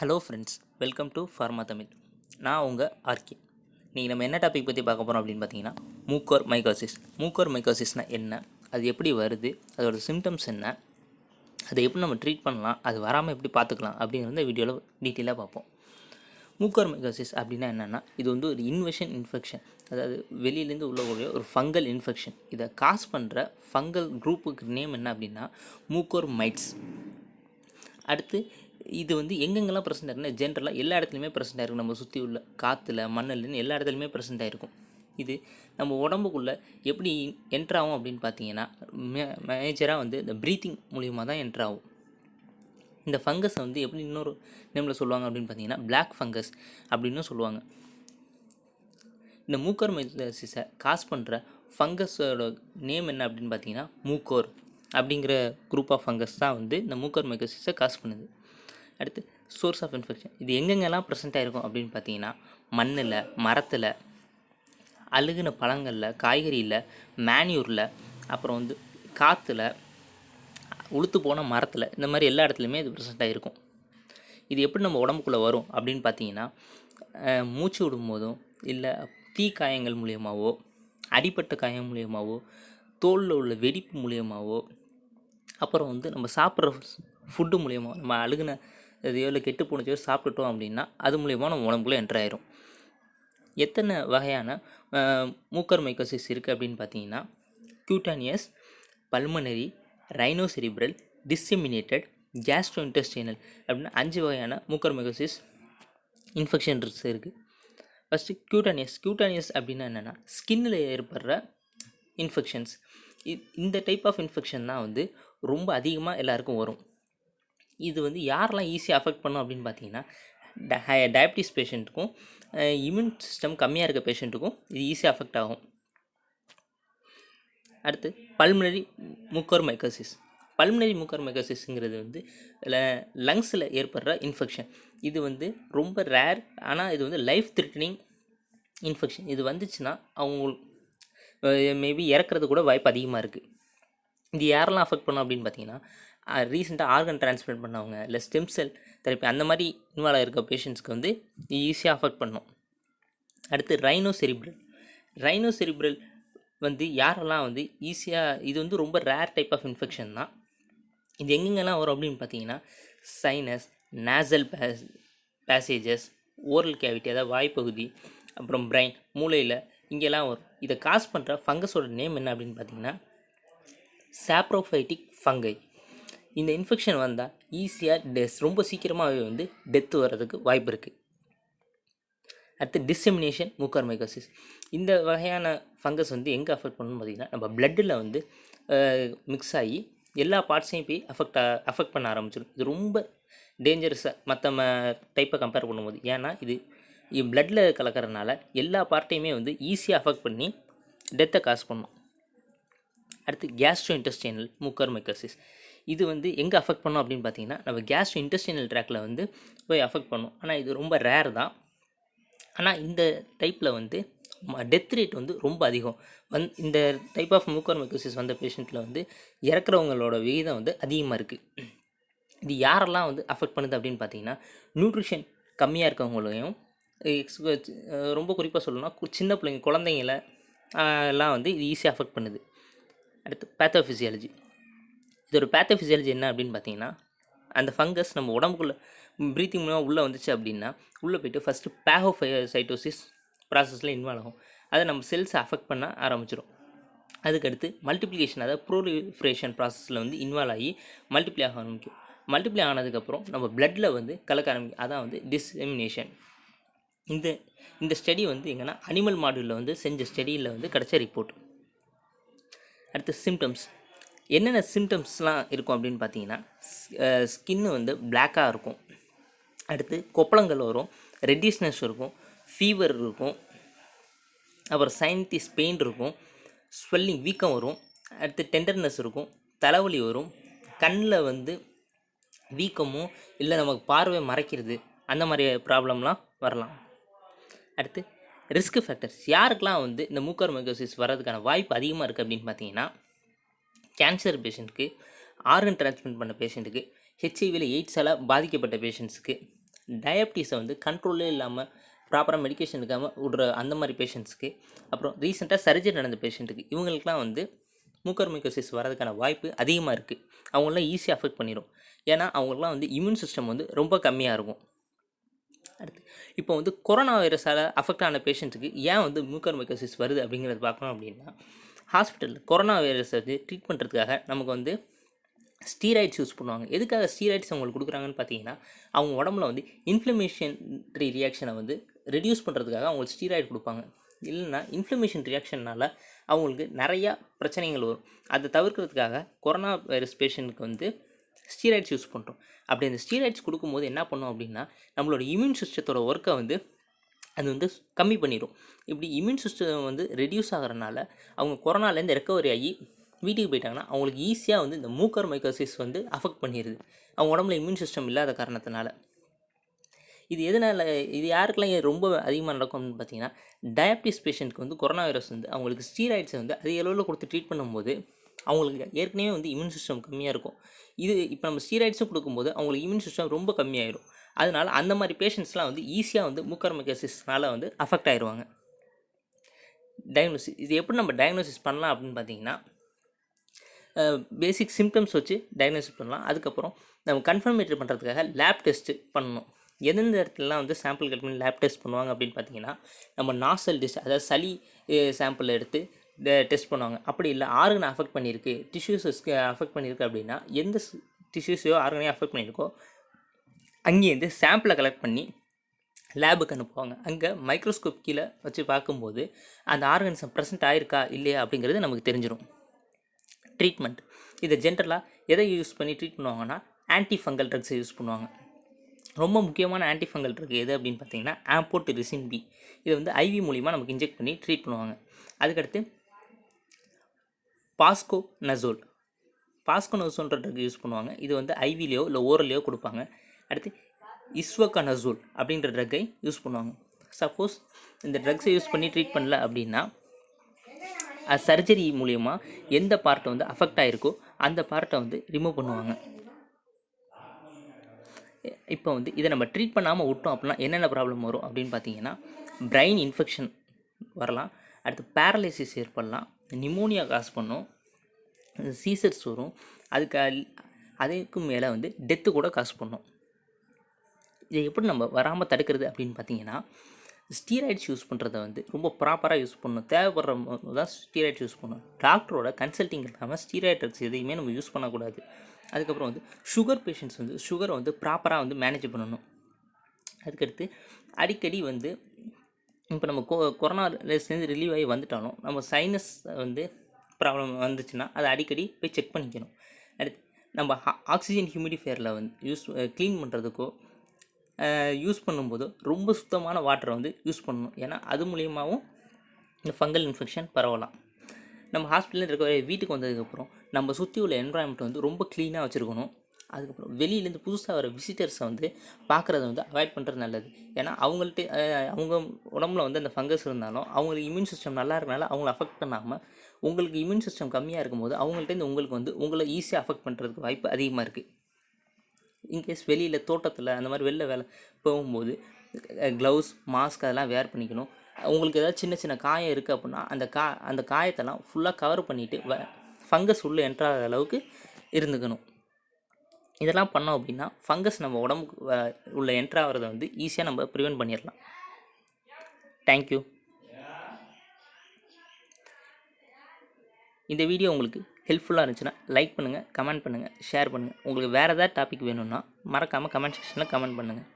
Hello friends, welcome to pharma Tamil. நான் உங்கள் RK. இன்றைக்கி நம்ம என்ன டாபிக் பற்றி பார்க்க போகிறோம் அப்படின்னு பார்த்தீங்கன்னா, மூக்கோர் மைக்கோசிஸ். மூக்கோர் மைக்கோசிஸ்னால் என்ன, அது எப்படி வருது, அதோட சிம்டம்ஸ் என்ன, அதை எப்படி நம்ம ட்ரீட் பண்ணலாம், அது வராமல் எப்படி பார்த்துக்கலாம் அப்படிங்கிறத வீடியோவில் டீட்டெயிலாக பார்ப்போம். மூக்கோர் மைக்கோசிஸ் அப்படின்னா என்னென்னா, இது வந்து ஒரு இன்வெஷன் இன்ஃபெக்ஷன், அதாவது வெளியிலேருந்து உள்ள ஒரு ஃபங்கல் இன்ஃபெக்ஷன். இதை காஸ் பண்ணுற ஃபங்கல் குரூப்புக்கு நேம் என்ன அப்படின்னா மூக்கோர் மைட்ஸ். அடுத்து இது வந்து எங்கெங்கெல்லாம் ப்ரெசென்ட் ஆயிருக்குன்னா, ஜென்ரலாக எல்லா இடத்துலையுமே ப்ரெசென்ட் ஆகிருக்கும். நம்ம சுற்றி உள்ள காற்றுல, மண்ணில்னு எல்லா இடத்துலையுமே ப்ரெசென்ட் ஆகிருக்கும். இது நம்ம உடம்புக்குள்ளே எப்படி என்ட்ராகும் அப்படின்னு பார்த்தீங்கன்னா, மேஜராக வந்து இந்த ப்ரீத்திங் மூலியமாக தான் என்ட்ராகும். இந்த ஃபங்கஸை வந்து எப்படி இன்னொரு நேமில் சொல்லுவாங்க அப்படின்னு பார்த்தீங்கன்னா, பிளாக் ஃபங்கஸ் அப்படின்னு சொல்லுவாங்க. இந்த மூக்கோர் மைக்கோசிஸை காஸ் பண்ணுற ஃபங்கஸோட நேம் என்ன அப்படின்னு பார்த்தீங்கன்னா, மூக்கோர் அப்படிங்கிற குரூப் ஆஃப் ஃபங்கஸ் தான் வந்து இந்த மூக்கோர் மைக்கோசிஸை காஸ் பண்ணுது. அடுத்து சோர்ஸ் ஆஃப் இன்ஃபெக்ஷன். இது எங்கெங்கெல்லாம் ப்ரெசென்ட் ஆகிருக்கும் அப்படின்னு பார்த்தீங்கன்னா, மண்ணில், மரத்தில், அழுகின பழங்களில், காய்கறியில், மேன்யூரில், அப்புறம் வந்து காற்றுல, உளுத்து போன மரத்தில், இந்த மாதிரி எல்லா இடத்துலையுமே இது ப்ரெசென்ட் ஆகிருக்கும். இது எப்படி நம்ம உடம்புக்குள்ளே வரும் அப்படின்னு பார்த்தீங்கன்னா, மூச்சு விடும்போதும், இல்லை தீக்காயங்கள் மூலியமாகவோ, அடிப்பட்ட காயம் மூலியமாகவோ, தோலில் உள்ள வெடிப்பு மூலியமாகவோ, அப்புறம் வந்து நம்ம சாப்பிட்ற ஃபுட்டு மூலியமாக, நம்ம அழுகின எதையோ இல்லை கெட்டு போனதையோ சாப்பிட்டுட்டோம் அப்படின்னா அது மூலியமாக நம்ம உடம்புக்குள்ளே என்ட்ரு ஆயிரும். எத்தனை வகையான மூக்கர் மைக்கோசிஸ் இருக்குது அப்படின்னு பார்த்தீங்கன்னா, கியூட்டானியஸ், பல்மனரி, ரைனோசெரிப்ரல், டிஸ்செமினேட்டட், கேஸ்ட்ரோஇன்டெஸ்டைனல் அப்படின்னு 5 வகையான மூக்கர் மைக்கோசிஸ் இன்ஃபெக்ஷன்ஸ் இருக்குது. ஃபஸ்ட்டு கியூட்டானியஸ் அப்படின்னா என்னென்னா, ஸ்கின்னில் ஏற்படுற இன்ஃபெக்ஷன்ஸ். இந்த டைப் ஆஃப் இன்ஃபெக்ஷன் தான் வந்து ரொம்ப அதிகமாக எல்லாருக்கும் வரும். இது வந்து யாரெல்லாம் ஈஸியாக அஃபெக்ட் பண்ணும் அப்படின்னு பார்த்தீங்கன்னா, டயபிட்டிஸ் பேஷண்ட்டுக்கும், இம்யூன் சிஸ்டம் கம்மியாக இருக்க பேஷண்ட்டுக்கும் இது ஈஸியாக அஃபெக்ட் ஆகும். அடுத்து பல்மனரி மூக்கோர் மைக்கோசிஸ். பல்மனரி மூக்கோர் மைக்கோசிஸ்ங்கிறது வந்து லங்ஸில் ஏற்படுற இன்ஃபெக்ஷன். இது வந்து ரொம்ப ரேர், ஆனால் இது வந்து லைஃப் த்ரெட்டனிங் இன்ஃபெக்ஷன். இது வந்துச்சுன்னா அவங்க மேபி இறக்குறது கூட வாய்ப்பு அதிகமாக இருக்குது. இது யாரெல்லாம் அஃபெக்ட் பண்ணும் அப்படின்னு பார்த்தீங்கன்னா, ரீசெண்டாக ஆர்கன் டிரான்ஸ்பிளான்ட் பண்ணவங்க, இல்லை ஸ்டெம் செல் தெரப்பி அந்த மாதிரி இன்வால்வ் ஆகிருக்க பேஷண்ட்ஸ்க்கு வந்து ஈஸியாக அஃபெக்ட் பண்ணும். அடுத்து ரைனோசெரிப்ரல் வந்து யாரெல்லாம் வந்து ஈஸியாக, இது வந்து ரொம்ப ரேர் டைப் ஆஃப் இன்ஃபெக்ஷன் தான். இது எங்கெங்கெல்லாம் வரும் அப்படின்னு பார்த்தீங்கன்னா, sinus, nasal passages, oral cavity அதாவது வாய்ப்பகுதி, அப்புறம் பிரைன், மூளையில், இங்கெல்லாம் வரும். இதை காஸ் பண்ணுற ஃபங்கஸோட நேம் என்ன அப்படின்னு பார்த்தீங்கன்னா, சாப்ரோஃபைட்டிக் ஃபங்கை. இந்த இன்ஃபெக்ஷன் வந்தால் ஈஸியாக ரொம்ப சீக்கிரமாகவே வந்து டெத்து வர்றதுக்கு வாய்ப்பு இருக்குது. அடுத்து டிஸ்செமினேஷன் மூக்கோர் மைக்கோசிஸ். இந்த வகையான ஃபங்கஸ் வந்து எங்கே அஃபெக்ட் பண்ணணும்னு பார்த்தீங்கன்னா, நம்ம பிளட்டில் வந்து மிக்ஸ் ஆகி எல்லா பார்ட்ஸையும் போய் அஃபெக்ட் பண்ண ஆரம்பிச்சிடும். இது ரொம்ப டேஞ்சரஸாக மற்ற டைப்பை கம்பேர் பண்ணும்போது. ஏன்னா இது பிளட்டில் கலக்கிறதுனால எல்லா பார்ட்டையுமே வந்து ஈஸியாக அஃபெக்ட் பண்ணி டெத்தை காஸ் பண்ணும். அடுத்து கேஸ்ட்ரோஇன்டெஸ்டைனல் மூக்கோர் மைக்கோசிஸ். இது வந்து எங்கே அஃபெக்ட் பண்ணும் அப்படின்னு பார்த்தீங்கன்னா, நம்ம கேஸ்ட்ரோஇன்டெஸ்டைனல் ட்ராக்கில் வந்து போய் அஃபெக்ட் பண்ணும். ஆனால் இது ரொம்ப ரேர் தான். ஆனால் இந்த டைப்பில் வந்து டெத் ரேட் வந்து ரொம்ப அதிகம். இந்த டைப் ஆஃப் மூக்கோர் மைக்கோசிஸ் வந்த பேஷண்ட்டில் வந்து இறக்குறவங்களோட விகிதம் வந்து அதிகமாக இருக்குது. இது யாரெல்லாம் வந்து அஃபெக்ட் பண்ணுது அப்படின்னு பார்த்தீங்கன்னா, நியூட்ரிஷன் கம்மியாக இருக்கவங்களையும், ரொம்ப குறிப்பாக சொல்லணும்னா சின்ன பிள்ளைங்க, குழந்தைங்கள எல்லாம் வந்து இது ஈஸியாக அஃபெக்ட் பண்ணுது. அடுத்து பேத்தோஃபிசியாலஜி. இதோட பேத்தோஃபிசியாலஜி என்ன அப்படின்னு பார்த்தீங்கன்னா, அந்த ஃபங்கஸ் நம்ம உடம்புக்குள்ளே ப்ரீத்திங் மூலமாக உள்ளே வந்துச்சு அப்படின்னா, உள்ளே போய்ட்டு ஃபஸ்ட்டு பாகோசைட்டோசிஸ் ப்ராசஸில் இன்வால்வ் ஆகும். அதை நம்ம செல்ஸை அஃபெக்ட் பண்ண ஆரம்பிச்சிடும். அதுக்கடுத்து மல்டிப்ளிகேஷன், அதாவது ப்ரோலிஃபரேஷன் ப்ராசஸில் வந்து இன்வால்வ் ஆகி மல்டிப்ளை ஆக ஆரம்பிக்கும். மல்டிப்ளை ஆனதுக்கப்புறம் நம்ம பிளட்டில் வந்து கலக்க ஆரம்பிக்கும். அதான் வந்து டிஸ்செமினேஷன். இந்த ஸ்டடி வந்து எங்கன்னா அனிமல் மாடியூலில் வந்து செஞ்ச ஸ்டடியில் வந்து கிடச்ச ரிப்போர்ட். அடுத்து சிம்டம்ஸ். என்னென்ன சிம்டம்ஸ்லாம் இருக்கும் அப்படின்னு பார்த்தீங்கன்னா, ஸ்கின்னு வந்து பிளாக்காக இருக்கும். அடுத்து கொப்பளங்கள் வரும், ரெட்டிஷ்னஸ் இருக்கும், ஃபீவர் இருக்கும், அப்புறம் சைனட்டிஸ் பெயின் இருக்கும், ஸ்வெல்லிங் வீக்கம் வரும், அடுத்து டெண்டர்னஸ் இருக்கும், தலைவலி வரும், கண்ணில் வந்து வீக்கமும் இல்லை நமக்கு பார்வை மறைக்கிறது அந்த மாதிரி ப்ராப்ளம்லாம் வரலாம். அடுத்து ரிஸ்க் ஃபேக்டர்ஸ். யாருக்கெல்லாம் வந்து இந்த மூக்கோர் மைக்கோசிஸ் வர்றதுக்கான வாய்ப்பு அதிகமாக இருக்குது அப்படின்னு பார்த்தீங்கன்னா, கேன்சர் பேஷண்ட்டுக்கு, ஆர்கன் டிரான்ஸ்பிளான்ட் பண்ண பேஷண்ட்டுக்கு, ஹெச்ஐவியில் எய்ட்ஸால் பாதிக்கப்பட்ட பேஷண்ட்ஸுக்கு, டயபிட்டிஸை வந்து கண்ட்ரோலே இல்லாமல் ப்ராப்பராக மெடிக்கேஷன் எடுக்காமல் விடுற அந்த மாதிரி பேஷண்ட்ஸ்க்கு, அப்புறம் ரீசெண்டாக சர்ஜரி நடந்த பேஷண்ட்டுக்கு, இவங்களுக்குலாம் வந்து மூக்கர்மைக்கோசிஸ் வரதுக்கான வாய்ப்பு அதிகமாக இருக்குது. அவங்களாம் ஈஸியாக அஃபெக்ட் பண்ணிடும். ஏன்னா அவங்களுக்குலாம் வந்து இம்யூன் சிஸ்டம் வந்து ரொம்ப கம்மியாக இருக்கும். அடுத்து இப்போ வந்து கொரோனா வைரஸால் அஃபெக்ட் ஆன பேஷண்ட்டுக்கு ஏன் வந்து மூக்கர்மைக்கோசிஸ் வருது அப்படிங்கிறத பார்க்கணும் அப்படின்னா, ஹாஸ்பிட்டலில் கொரோனா வைரஸை வந்து ட்ரீட் பண்ணுறதுக்காக நமக்கு வந்து ஸ்டீராய்ட்ஸ் யூஸ் பண்ணுவாங்க. எதுக்காக ஸ்டீராய்ட்ஸ் அவங்களுக்கு கொடுக்குறாங்கன்னு பார்த்தீங்கன்னா, அவங்க உடம்புல வந்து இன்ஃப்ளமேஷனரி ரியாக்ஷனை வந்து ரெடியூஸ் பண்ணுறதுக்காக அவங்களுக்கு ஸ்டீராய்டு கொடுப்பாங்க. இல்லைன்னா இன்ஃப்ளமேஷன் ரியாக்ஷனால் அவங்களுக்கு நிறையா பிரச்சனைகள் வரும். அதை தவிர்க்கிறதுக்காக கொரோனா வைரஸ் பேஷண்ட்டுக்கு வந்து ஸ்டீராய்ட்ஸ் யூஸ் பண்ணுறோம். அப்படி அந்த ஸ்டீராய்ட்ஸ் கொடுக்கும்போது என்ன பண்ணோம் அப்படின்னா, நம்மளோட இம்யூன் சிஸ்டத்தோட ஒர்க்கை வந்து அது வந்து கம்மி பண்ணிடும். இப்படி இம்யூன் சிஸ்டம் வந்து ரெடியூஸ் ஆகிறனால அவங்க கொரோனாலேருந்து ரெக்கவரி ஆகி வீட்டுக்கு போயிட்டாங்கன்னா அவங்களுக்கு ஈஸியாக வந்து இந்த மூக்கர்மைக்கோசிஸ் வந்து அஃபெக்ட் பண்ணிடுது, அவங்க உடம்புல இம்யூன் சிஸ்டம் இல்லாத காரணத்தினால. இது எதனால், இது யாருக்கெல்லாம் ரொம்ப அதிகமாக நடக்கும் அப்படின்னு பார்த்தீங்கன்னா, டயபிட்டிஸ் பேஷண்ட்டுக்கு வந்து கொரோனா வைரஸ் வந்து அவங்களுக்கு ஸ்டீராய்ட்ஸை வந்து அதிக அளவில் கொடுத்து ட்ரீட் பண்ணும்போது அவங்களுக்கு ஏற்கனவே வந்து இம்யூன் சிஸ்டம் கம்மியாக இருக்கும். இது இப்போ நம்ம ஸ்டீராய்ட்ஸும் கொடுக்கும்போது அவங்களுக்கு இம்யூன் சிஸ்டம் ரொம்ப கம்மியாயிடும். அதனால் அந்த மாதிரி பேஷண்ட்ஸ்லாம் வந்து ஈஸியாக வந்து மூக்கர்மைக்கோசிஸ்னால் வந்து அஃபெக்ட் ஆயிடுவாங்க. டயக்னோசிஸ், இது எப்படி நம்ம டயக்னோசிஸ் பண்ணலாம் அப்படின்னு பார்த்தீங்கன்னா, பேசிக் சிம்டம்ஸ் வச்சு டயக்னோசிஸ் பண்ணலாம். அதுக்கப்புறம் நம்ம கன்ஃபர்மேட்டரி பண்ணுறதுக்காக லேப் டெஸ்ட்டு பண்ணணும். எந்தெந்த இடத்துலலாம் வந்து சாம்பிள் கட் பண்ணி லேப் டெஸ்ட் பண்ணுவாங்க அப்படின்னு பார்த்தீங்கன்னா, நம்ம நாசல் டெஸ்ட், அதாவது சளி சாம்பிள் எடுத்து டெஸ்ட் பண்ணுவாங்க. அப்படி இல்லை ஆர்கனை அஃபெக்ட் பண்ணியிருக்கு, டிஷ்யூஸஸ்க்கு அஃபெக்ட் பண்ணியிருக்கு அப்படின்னா, எந்த டிஷ்யூஸையோ ஆர்கனையோ அஃபெக்ட் பண்ணியிருக்கோ அங்கேருந்து சாம்பிளை கலெக்ட் பண்ணி லேபுக்கு அனுப்புவாங்க. அங்கே மைக்ரோஸ்கோப் கீழே வச்சு பார்க்கும்போது அந்த ஆர்கன்ஸை ப்ரெசென்ட் ஆகிருக்கா இல்லையா அப்படிங்கிறது நமக்கு தெரிஞ்சிடும். ட்ரீட்மெண்ட், இதை ஜென்ரலாக எதை யூஸ் பண்ணி ட்ரீட் பண்ணுவாங்கன்னா, ஆன்டி ஃபங்கல் ட்ரக்ஸை யூஸ் பண்ணுவாங்க. ரொம்ப முக்கியமான ஆன்டி ஃபங்கல் ட்ரக் எது அப்படின்னு பார்த்தீங்கன்னா ஆம்போட்டெரிசின் பி. இதை வந்து ஐவி மூலிமா நமக்கு இன்ஜெக்ட் பண்ணி ட்ரீட் பண்ணுவாங்க. அதுக்கடுத்து பாஸ்கோனசோல்ன்ற ட்ரக் யூஸ் பண்ணுவாங்க. இது வந்து ஐவிலையோ இல்லை ஓரலையோ கொடுப்பாங்க. அடுத்து இஸ்வகனசோல் அப்படின்ற ட்ரக்கை யூஸ் பண்ணுவாங்க. சப்போஸ் இந்த ட்ரக்ஸை யூஸ் பண்ணி ட்ரீட் பண்ணல அப்படின்னா, சர்ஜரி மூலயமா எந்த பார்ட்டை வந்து அஃபெக்ட் ஆகிருக்கோ அந்த பார்ட்டை வந்து ரிமூவ் பண்ணுவாங்க. இப்போ வந்து இதை நம்ம ட்ரீட் பண்ணாமல் விட்டோம் அப்படின்னா என்னென்ன ப்ராப்ளம் வரும் அப்படின்னு பார்த்தீங்கன்னா, பிரெயின் இன்ஃபெக்ஷன் வரலாம், அடுத்து பேரலைசிஸ் ஏற்படலாம், நிமோனியா காஸ் பண்ணும், சீசர்ஸ் வரும், அதுக்கும் மேலே வந்து டெத்து கூட காஸ் பண்ணும். இதை எப்படி நம்ம வராமல் தடுக்கிறது அப்படின்னு பார்த்தீங்கன்னா, ஸ்டீராய்ட்ஸ் யூஸ் பண்ணுறத வந்து ரொம்ப ப்ராப்பராக யூஸ் பண்ணணும். தேவைப்படுற தான் ஸ்டீராய்ட்ஸ் யூஸ் பண்ணணும். டாக்டரோட கன்சல்ட்டிங் இல்லாமல் ஸ்டீராய்ட் ட்ரக்ஸ் எதையுமே நம்ம யூஸ் பண்ணக்கூடாது. அதுக்கப்புறம் வந்து சுகர் பேஷண்ட்ஸ் வந்து சுகரை வந்து ப்ராப்பராக வந்து மேனேஜ் பண்ணணும். அதுக்கடுத்து அடிக்கடி வந்து இப்போ நம்ம கொரோனாலேருந்து ரிலீவ் ஆகி வந்துட்டாலும் நம்ம சைனஸ் வந்து ப்ராப்ளம் வந்துச்சுன்னா அதை அடிக்கடி போய் செக் பண்ணிக்கணும். அடுத்து நம்ம ஆக்சிஜன் ஹியூமிடிஃபையரில் வந்து க்ளீன் பண்ணுறதுக்கோ யூஸ் பண்ணும்போது ரொம்ப சுத்தமான வாட்டரை வந்து யூஸ் பண்ணணும். ஏன்னா அது மூலியமாகவும் இந்த ஃபங்கல் இன்ஃபெக்ஷன் பரவலாம். நம்ம ஹாஸ்பிட்டலில் இருக்க வீட்டுக்கு வந்ததுக்கப்புறம் நம்ம சுற்றி உள்ள என்வரான்மெண்ட் வந்து ரொம்ப க்ளீனாக வச்சுருக்கணும். அதுக்கப்புறம் வெளியிலேருந்து புதுசாக வர விசிட்டர்ஸை வந்து பார்க்குறத வந்து அவாய்ட் பண்ணுறது நல்லது. ஏன்னா அவங்க உடம்புல வந்து அந்த ஃபங்கஸ் இருந்தாலும் அவங்களுக்கு இம்யூன் சிஸ்டம் நல்லா இருக்கனால அவங்கள அஃபெக்ட் பண்ணாமல், உங்களுக்கு இம்யூன் சிஸ்டம் கம்மியாக இருக்கும்போது அவங்கள்ட்டேருந்து உங்களுக்கு வந்து உங்களை ஈஸியாக அஃபெக்ட் பண்ணுறதுக்கு வாய்ப்பு அதிகமாக இருக்குது. இன்கேஸ் வெளியில் தோட்டத்தில் அந்த மாதிரி வெளில வேலை போகும்போது க்ளவுஸ், மாஸ்க் அதெல்லாம் வேர் பண்ணிக்கணும். உங்களுக்கு ஏதாவது சின்ன சின்ன காயம் இருக்குது அப்படின்னா அந்த காயத்தெல்லாம் ஃபுல்லாக கவர் பண்ணிவிட்டு ஃபங்கஸ் உள்ளே என்ட்ராகிற அளவுக்கு இருந்துக்கணும். இதெல்லாம் பண்ணோம் அப்படின்னா ஃபங்கஸ் நம்ம உடம்புக்கு உள்ள என்ட்ராகிறத வந்து ஈஸியாக நம்ம ப்ரிவென்ட் பண்ணிடலாம். தேங்க்யூ. இந்த வீடியோ உங்களுக்கு ஹெல்ப்ஃபுல்லாக இருந்துச்சுன்னா லைக் பண்ணுங்கள், கமெண்ட் பண்ணுங்கள், ஷேர் பண்ணுங்கள். உங்களுக்கு வேறு ஏதாவது டாபிக் வேணும்னா மறக்காமல் கமெண்ட் செக்ஷனில் கமெண்ட் பண்ணுங்கள்.